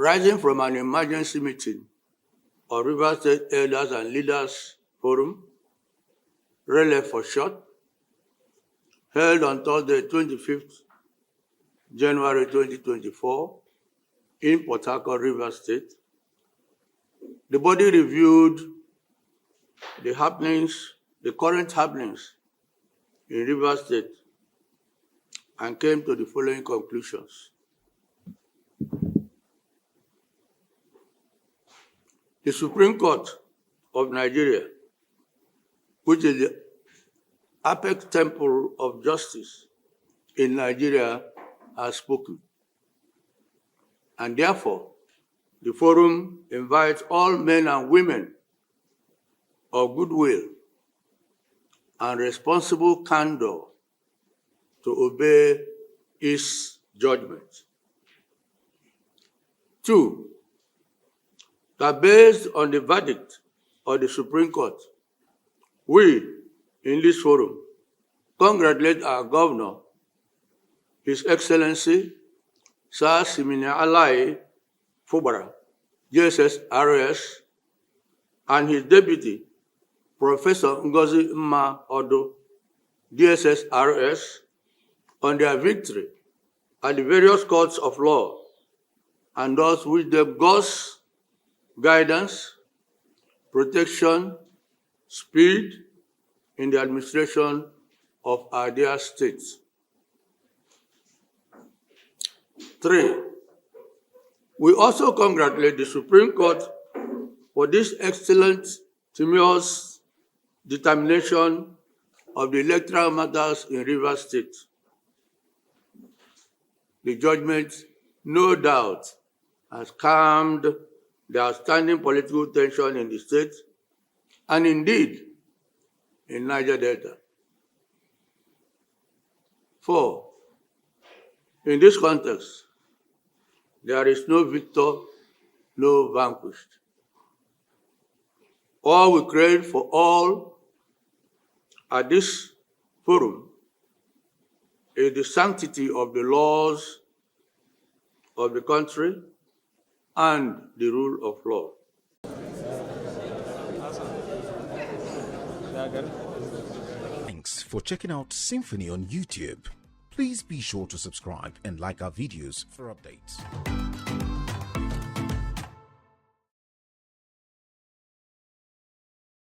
rising from an emergency meeting of Rivers State Elders and Leaders Forum, RELEF for short, held on Thursday, 25th January 2024 in Port Harcourt, Rivers State. The body reviewed the current happenings in Rivers State and came to the following conclusions. The Supreme Court of Nigeria, which is the apex temple of justice in Nigeria, has spoken. And therefore, the forum invites all men and women of goodwill and responsible candor to obey its judgment. 2, that based on the verdict of the Supreme Court, we, in this forum, congratulate our governor, His Excellency, Sir Simini Alai Fubara, JSS-RS, and his deputy, Professor Ngozi Mma Odo, DSS-RS, on their victory at the various courts of law, and thus wish them God's guidance, protection, speed in the administration of our dear states. 3, we also congratulate the Supreme Court for this excellent, tenacious determination of the electoral matters in Rivers State. The judgment, no doubt, has calmed the outstanding political tension in the state and indeed in Niger-Delta. 4, in this context, there is no victor, no vanquished. All we crave for all at this forum is the sanctity of the laws of the country and the rule of law. Thanks for checking out SYMFONI on YouTube. Please be sure to subscribe and like our videos for updates.